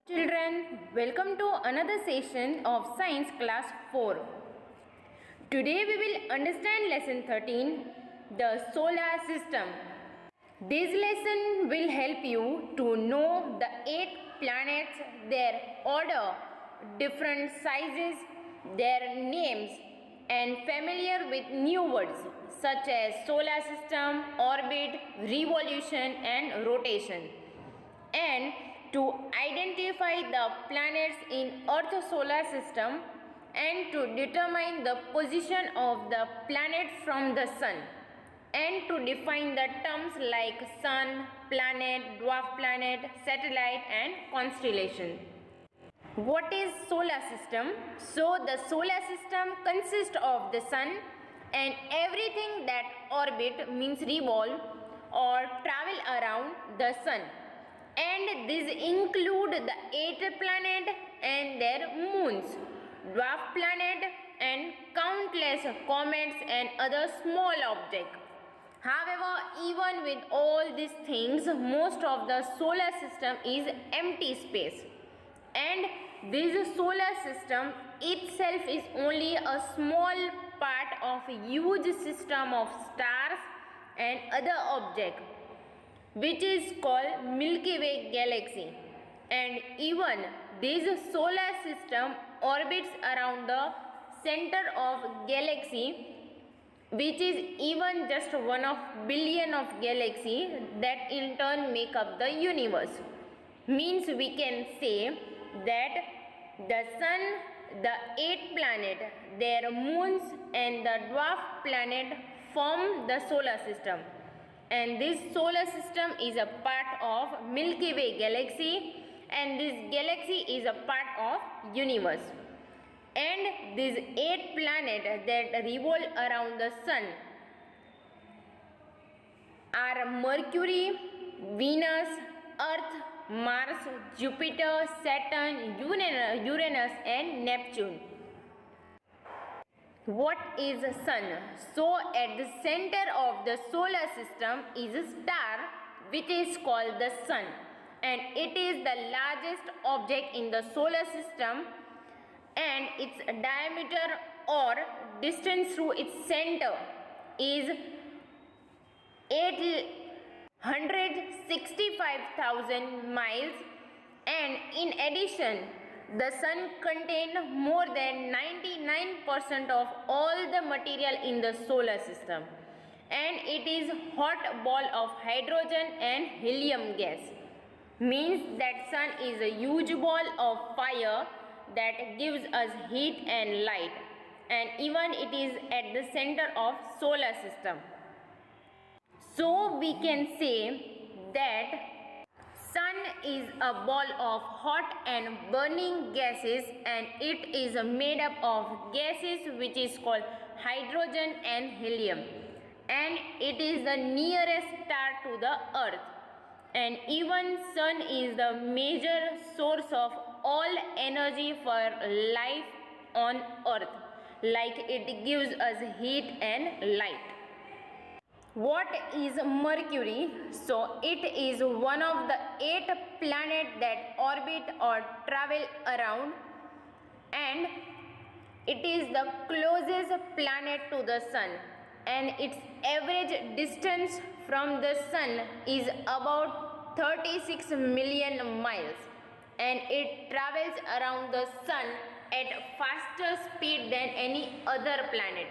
Children, welcome to another session of Science Class 4. Today we will understand lesson 13, the solar system. This lesson will help you to know the 8 planets, their order, different sizes, their names, and familiar with new words such as solar system, orbit, revolution, and rotation. And to identify the planets in Earth's solar system and to determine the position of the planet from the sun and to define the terms like sun, planet, dwarf planet, satellite and constellation. What is solar system? So the solar system consists of the sun and everything that orbit means revolve or travel around the sun. And these include the 8 planets and their moons, dwarf planet and countless comets and other small objects. However, even with all these things, most of the solar system is empty space. And this solar system itself is only a small part of a huge system of stars and other objects, which is called Milky Way galaxy. And even this solar system orbits around the center of galaxy, which is even just one of billion of galaxies that in turn make up the universe. Means we can say that the sun, the 8 planets, their moons and the dwarf planet form the solar system. And this solar system is a part of Milky Way galaxy and this galaxy is a part of universe. And these 8 planets that revolve around the sun are Mercury, Venus, Earth, Mars, Jupiter, Saturn, Uranus and Neptune. What is the sun? So at the center of the solar system is a star which is called the sun, and it is the largest object in the solar system, and its diameter or distance through its center is 865,000 miles, and in addition the sun contains more than 99% of all the material in the solar system, and it is hot ball of hydrogen and helium gas. Means that sun is a huge ball of fire that gives us heat and light, and even it is at the center of solar system. So we can say that sun is a ball of hot and burning gases, and it is made up of gases which is called hydrogen and helium, and it is the nearest star to the earth, and even sun is the major source of all energy for life on earth, like it gives us heat and light. What is Mercury? So it is one of the 8 planets that orbit or travel around, and it is the closest planet to the sun, and its average distance from the sun is about 36 million miles, and it travels around the sun at faster speed than any other planet.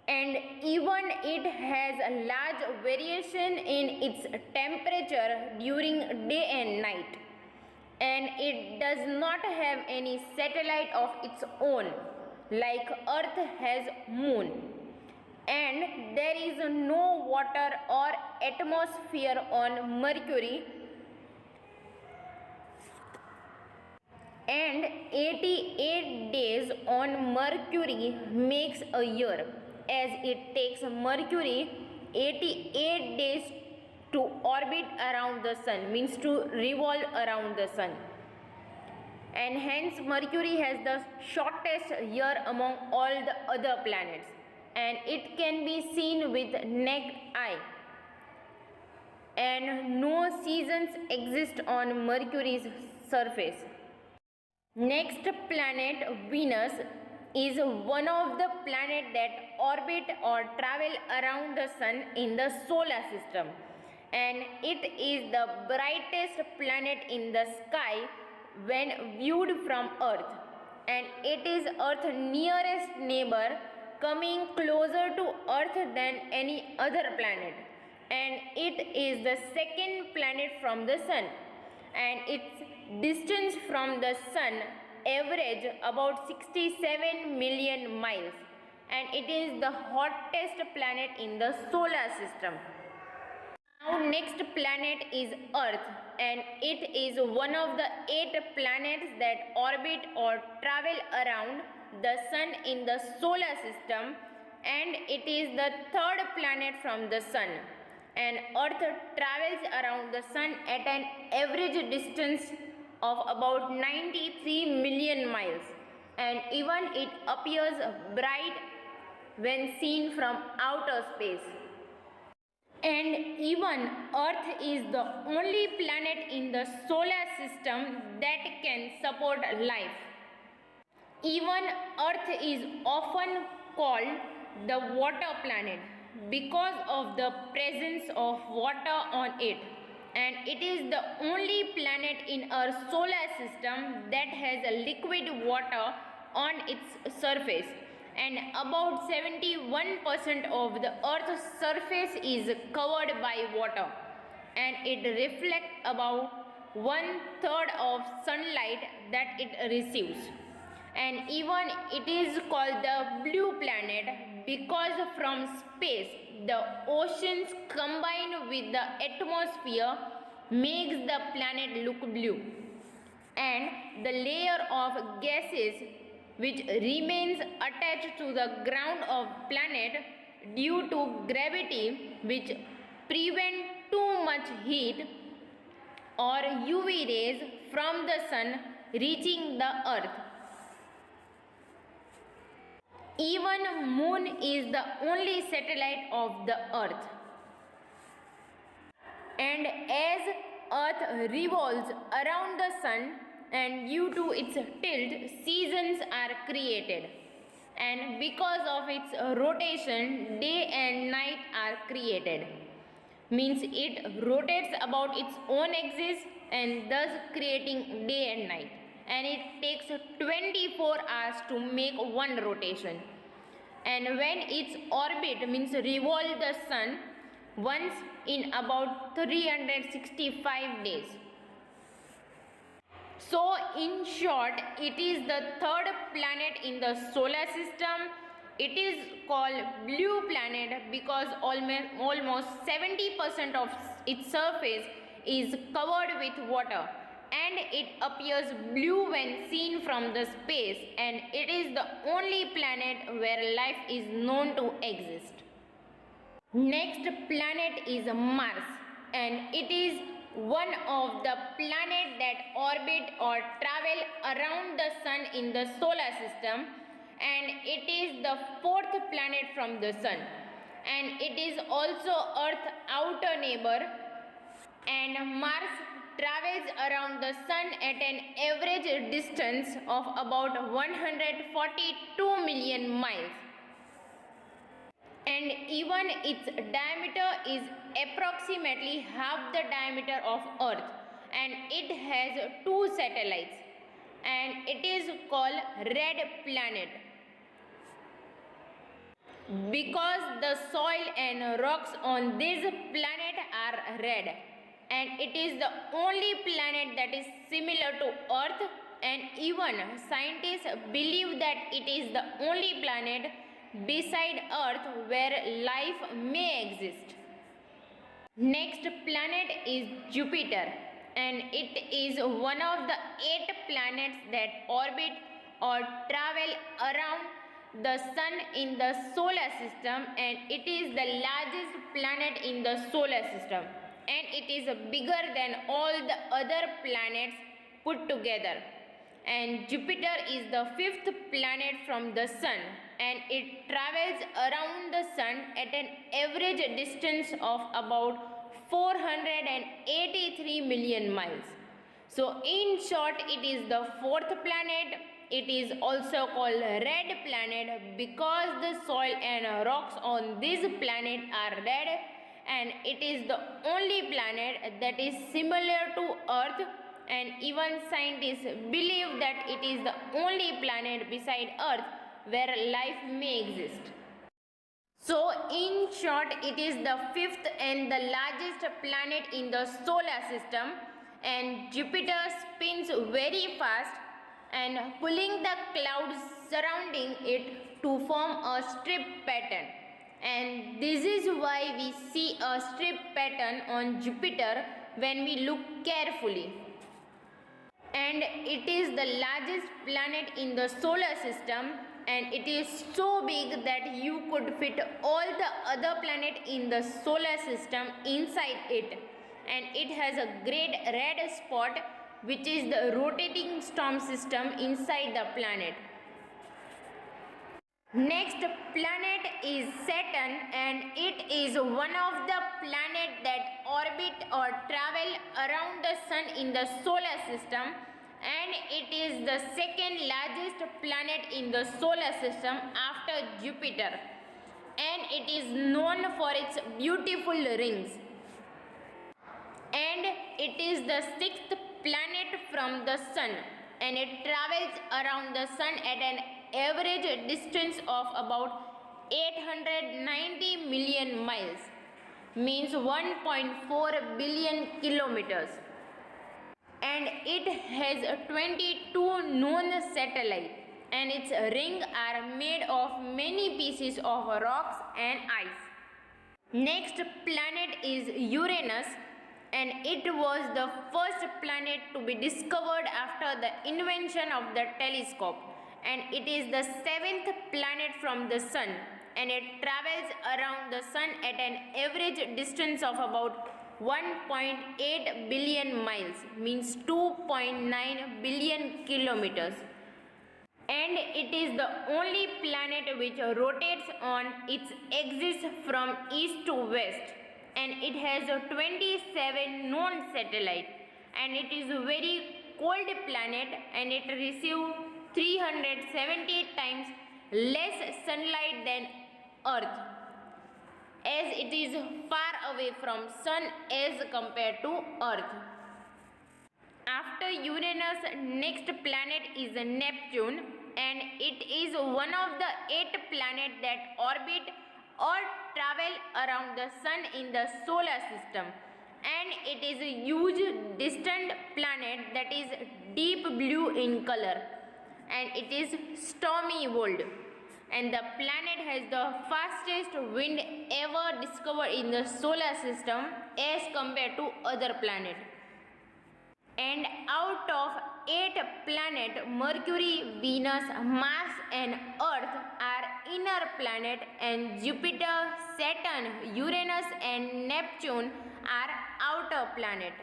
And even it has a large variation in its temperature during day and night, and it does not have any satellite of its own like Earth has moon, and there is no water or atmosphere on Mercury, and 88 days on Mercury makes a year, as it takes Mercury 88 days to orbit around the sun, means to revolve around the sun, and hence Mercury has the shortest year among all the other planets, and it can be seen with naked eye, and no seasons exist on Mercury's surface. Next planet, Venus, is one of the planets that orbit or travel around the sun in the solar system, and it is the brightest planet in the sky when viewed from Earth, and it is Earth's nearest neighbor, coming closer to Earth than any other planet, and it is the second planet from the sun, and its distance from the sun average about 67 million miles, and it is the hottest planet in the solar system. Now next planet is Earth, and it is one of the 8 planets that orbit or travel around the sun in the solar system, and it is the third planet from the sun, and Earth travels around the sun at an average distance of about 93 million miles, and even it appears bright when seen from outer space. And even Earth is the only planet in the solar system that can support life. Even Earth is often called the water planet because of the presence of water on it, and it is the only planet in our solar system that has a liquid water on its surface, and about 71% of the Earth's surface is covered by water, and it reflects about 1/3 of sunlight that it receives. And even it is called the blue planet because from space the oceans combined with the atmosphere makes the planet look blue, and the layer of gases which remains attached to the ground of planet due to gravity, which prevent too much heat or UV rays from the sun reaching the earth. Even moon is the only satellite of the earth, and as earth revolves around the sun, and due to its tilt, seasons are created, and because of its rotation, day and night are created. Means it rotates about its own axis and thus creating day and night, and it takes 24 hours to make one rotation. And when its orbit means revolve the sun once in about 365 days. So in short, it is the third planet in the solar system. It is called blue planet because almost 70% of its surface is covered with water, and it appears blue when seen from the space, and it is the only planet where life is known to exist. Next planet is Mars, and it is one of the planets that orbit or travel around the sun in the solar system, and it is the fourth planet from the sun, and it is also Earth's outer neighbor, and Mars travels around the sun at an average distance of about 142 million miles, and even its diameter is approximately half the diameter of Earth, and it has 2 satellites, and it is called red planet because the soil and rocks on this planet are red, and it is the only planet that is similar to Earth, and even scientists believe that it is the only planet beside Earth where life may exist. Next planet is Jupiter, and it is one of the 8 planets that orbit or travel around the sun in the solar system, and it is the largest planet in the solar system, and it is bigger than all the other planets put together. And Jupiter is the 5th planet from the sun, and it travels around the sun at an average distance of about 483 million miles. So in short, it is the fourth planet. It is also called red planet because the soil and rocks on this planet are red, and it is the only planet that is similar to Earth, and even scientists believe that it is the only planet beside Earth where life may exist. So in short, it is the fifth and the largest planet in the solar system, and Jupiter spins very fast and pulling the clouds surrounding it to form a strip pattern, and this is why we see a strip pattern on Jupiter when we look carefully. And it is the largest planet in the solar system, and it is so big that you could fit all the other planets in the solar system inside it, and it has a great red spot which is the rotating storm system inside the planet. Next planet is Saturn, and it is one of the planets that orbit or travel around the sun in the solar system, and it is the second largest planet in the solar system after Jupiter, and it is known for its beautiful rings. And it is the sixth planet from the sun, and it travels around the sun at an average distance of about 890 million miles, means 1.4 billion kilometers, and it has 22 known satellites, and its rings are made of many pieces of rocks and ice. Next planet is Uranus, and it was the first planet to be discovered after the invention of the telescope, and it is the seventh planet from the sun, and it travels around the sun at an average distance of about 1.8 billion miles, means 2.9 billion kilometers, and it is the only planet which rotates on its axis from east to west, and it has 27 known satellites, and it is a very cold planet, and it receives 370 times less sunlight than Earth, as it is far away from sun as compared to Earth. After Uranus, next planet is Neptune, and it is one of the 8 planets that orbit or travel around the sun in the solar system, and it is a huge distant planet that is deep blue in color, and it is stormy world, and the planet has the fastest wind ever discovered in the solar system as compared to other planets. And out of 8 planets, Mercury, Venus, Mars and Earth are inner planets, and Jupiter, Saturn, Uranus and Neptune are outer planets.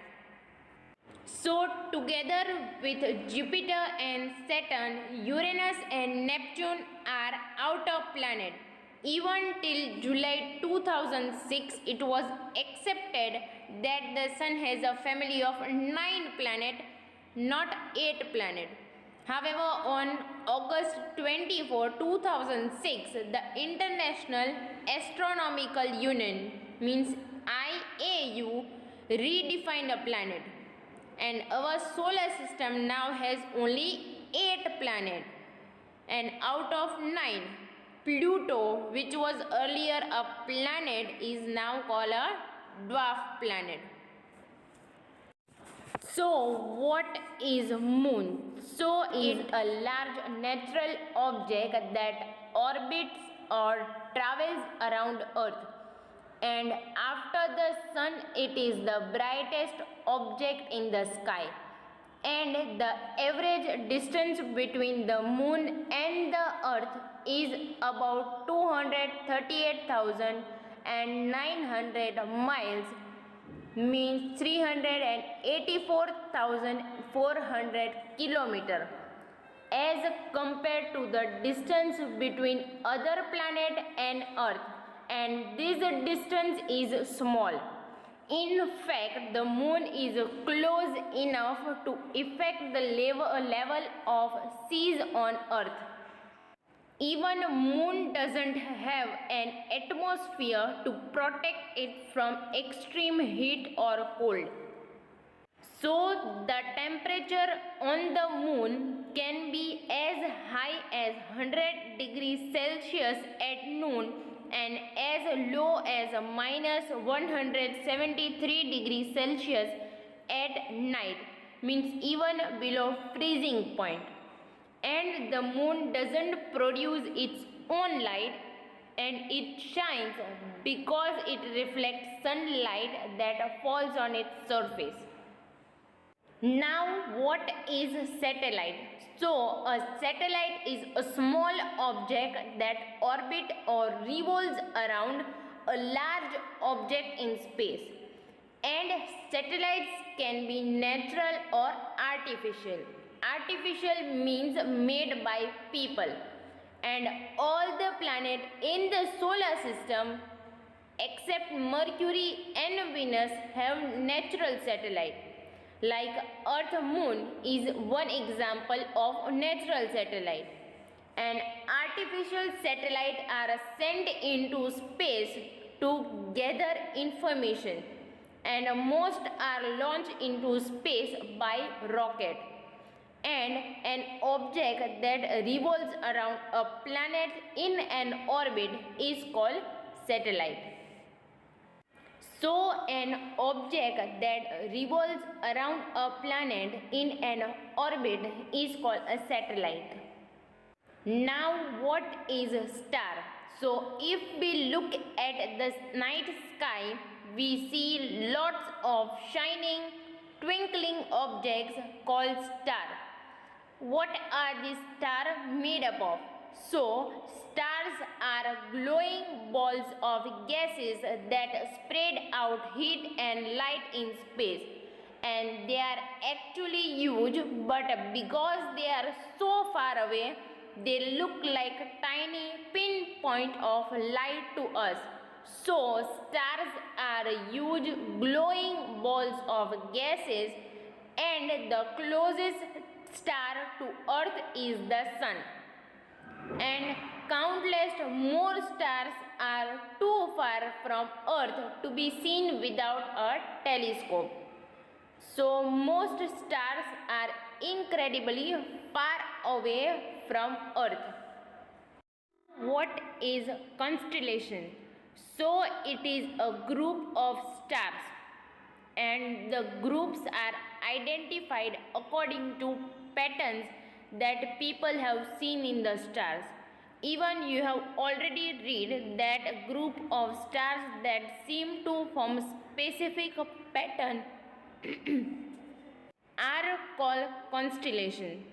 So together with Jupiter and Saturn, Uranus and Neptune are outer planets. Even till July 2006, it was accepted that the Sun has a family of 9 planets, not 8 planets. However, on August 24, 2006, the International Astronomical Union, means IAU, redefined a planet, and our solar system now has only 8 planets, and out of 9, Pluto, which was earlier a planet, is now called a dwarf planet. So what is moon? So it's a large natural object that orbits or travels around Earth, and after the sun it is the brightest object in the sky, and the average distance between the moon and the earth is about 238,900 miles, means 384,400 kilometers, as compared to the distance between other planet and earth, and this distance is small. In fact, the moon is close enough to affect the level of seas on earth. Even moon doesn't have an atmosphere to protect it from extreme heat or cold. So the temperature on the moon can be as high as 100 degrees Celsius at noon and as low as minus 173 degrees Celsius at night, means even below freezing point. And the moon doesn't produce its own light, and it shines because it reflects sunlight that falls on its surface. Now, what is satellite? So, a satellite is a small object that orbits or revolves around a large object in space. And satellites can be natural or artificial. Artificial means made by people. And all the planets in the solar system except Mercury and Venus have natural satellites. Like Earth Moon is one example of natural satellite. And artificial satellites are sent into space to gather information, and most are launched into space by rocket. And an object that revolves around a planet in an orbit is called satellite. So, an object that revolves around a planet in an orbit is called a satellite. Now, what is a star? So, if we look at the night sky, we see lots of shining, twinkling objects called stars. What are these stars made up of? So, stars are glowing balls of gases that spread out heat and light in space. And they are actually huge, but because they are so far away, they look like a tiny pinpoint of light to us. So, stars are huge glowing balls of gases, and the closest star to Earth is the Sun. And countless more stars are too far from Earth to be seen without a telescope. So, most stars are incredibly far away from Earth. What is constellation? So, it is a group of stars, and the groups are identified according to patterns that people have seen in the stars. Even you have already read that group of stars that seem to form specific pattern are called constellations.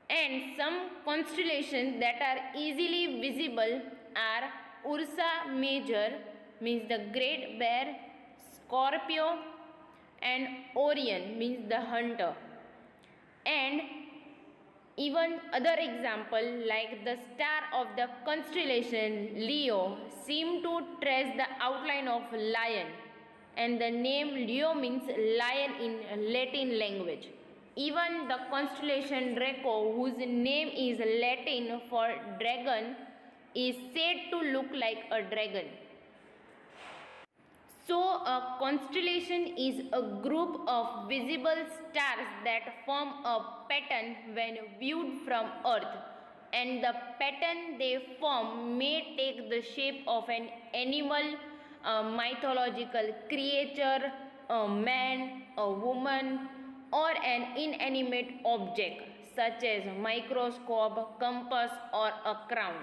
And some constellations that are easily visible are Ursa Major, means the Great Bear, Scorpio, and Orion, means the Hunter. And even other example like the star of the constellation Leo seem to trace the outline of lion, and the name Leo means lion in Latin language. Even the constellation Draco, whose name is Latin for dragon, is said to look like a dragon. So, a constellation is a group of visible stars that form a pattern when viewed from Earth, and the pattern they form may take the shape of an animal, a mythological creature, a man, a woman, or an inanimate object such as microscope, compass, or a crown.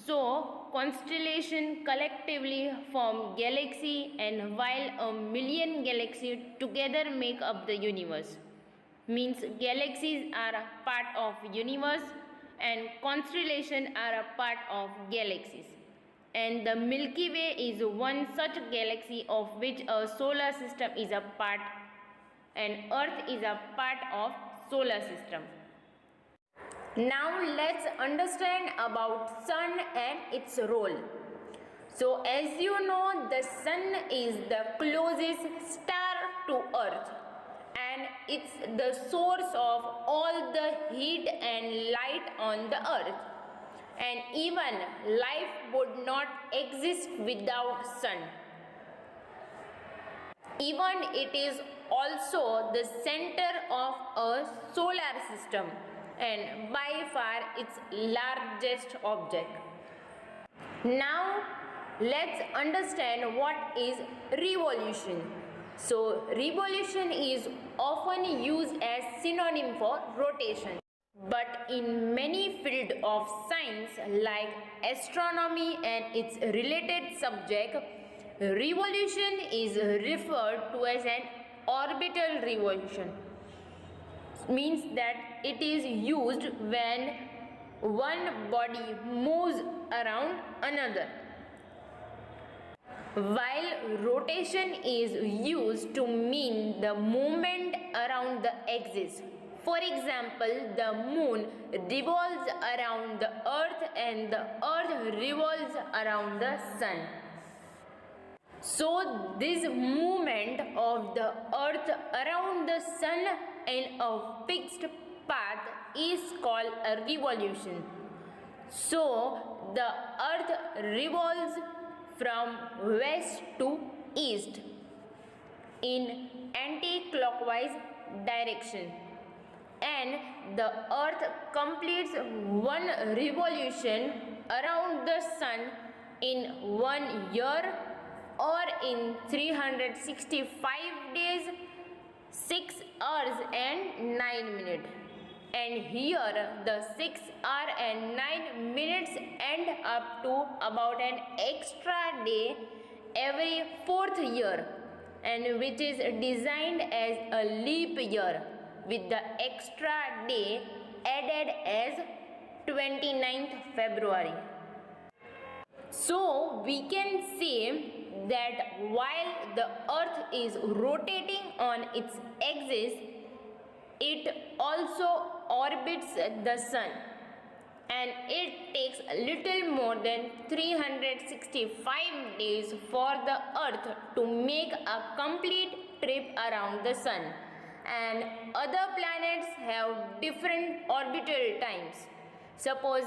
So, constellations collectively form galaxy, and while a million galaxies together make up the universe, means galaxies are a part of universe and constellations are a part of galaxies. And the Milky Way is one such galaxy of which a solar system is a part, and Earth is a part of solar system. Now let's understand about sun and its role. So as you know, the sun is the closest star to earth and it's the source of all the heat and light on the earth. And even life would not exist without sun. Even it is also the center of a solar system and by far its largest object. Now let's understand what is revolution. So revolution is often used as synonym for rotation. But in many fields of science like astronomy and its related subject, revolution is referred to as an orbital revolution. Means that it is used when one body moves around another, while rotation is used to mean the movement around the axis. For example, the moon revolves around the earth and the earth revolves around the sun. So this movement of the earth around the sun in a fixed path is called a revolution. So the earth revolves from west to east in anti-clockwise direction, and the earth completes one revolution around the sun in 1 year or in 365 days, 6 hours and 9 minutes. And here the 6 hours and 9 minutes end up to about an extra day every 4th year, and which is designed as a leap year with the extra day added as 29th February. So we can say that while the earth is rotating on its axis, it also orbits the sun, and it takes a little more than 365 days for the earth to make a complete trip around the sun, and other planets have different orbital times. Suppose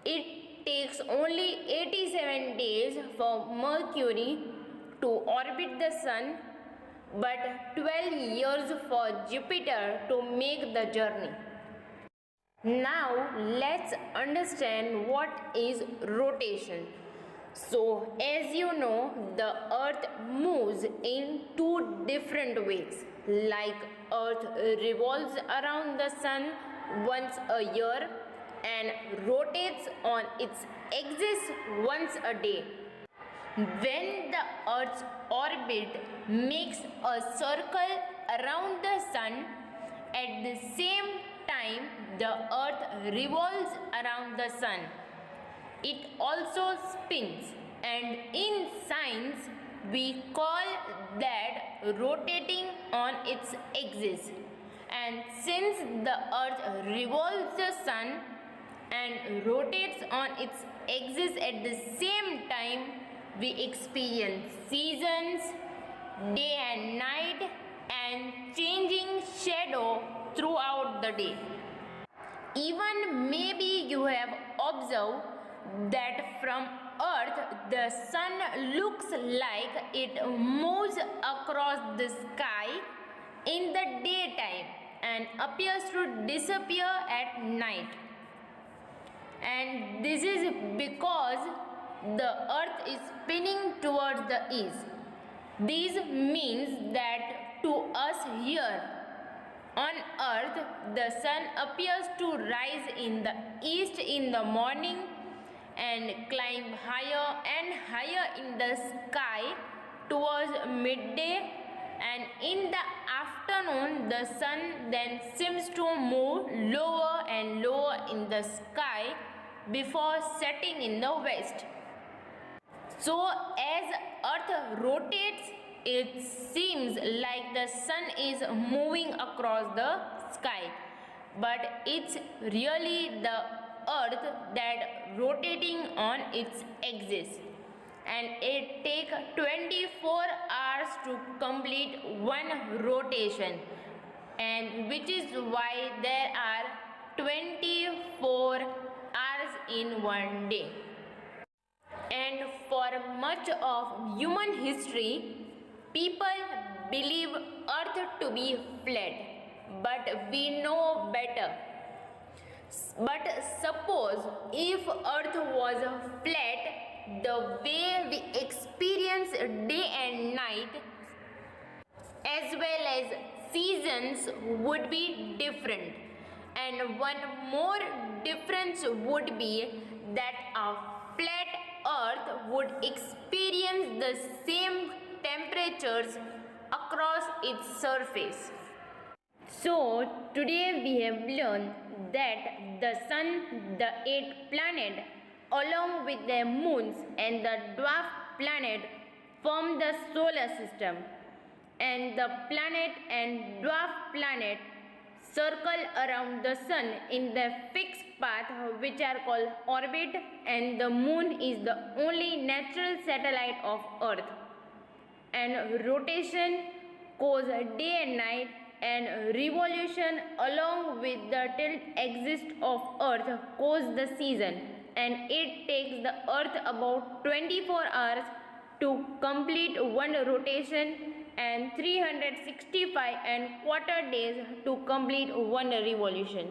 it takes only 87 days for Mercury to orbit the sun, but 12 years for Jupiter to make the journey. Now let's understand what is rotation. So as you know, the earth moves in two different ways. Like earth revolves around the sun once a year and rotates on its axis once a day. When the earth's orbit makes a circle around the sun, at the same time the earth revolves around the sun. It also spins, and in science we call that rotating on its axis. And since the earth revolves the sun and rotates on its axis at the same time, we experience seasons, day and night, and changing shadow throughout the day. Even maybe you have observed that from earth the sun looks like it moves across the sky in the daytime and appears to disappear at night. And this is because the earth is spinning towards the east. This means that to us here on earth, the sun appears to rise in the east in the morning and climb higher and higher in the sky towards midday, and in the afternoon the sun then seems to move lower and lower in the sky before setting in the west. So as earth rotates, it seems like the sun is moving across the sky, but it's really the earth that rotating on its axis. and it take 24 hours to complete one rotation, and which is why there are 24 hours in one day. And for much of human history, people believe earth to be flat, but we know better. But suppose if earth was flat, the way we experience day and night as well as seasons would be different. And one more difference would be that a flat earth would experience the same temperatures across its surface. So today we have learned that the sun, the 8 planets, along with their moons and the dwarf planet form the solar system, and the planet and dwarf planet circle around the sun in the fixed path which are called orbit, and the moon is the only natural satellite of earth, and rotation cause day and night, and revolution along with the tilt axis of earth cause the season, and it takes the earth about 24 hours to complete one rotation and 365 and quarter days to complete one revolution.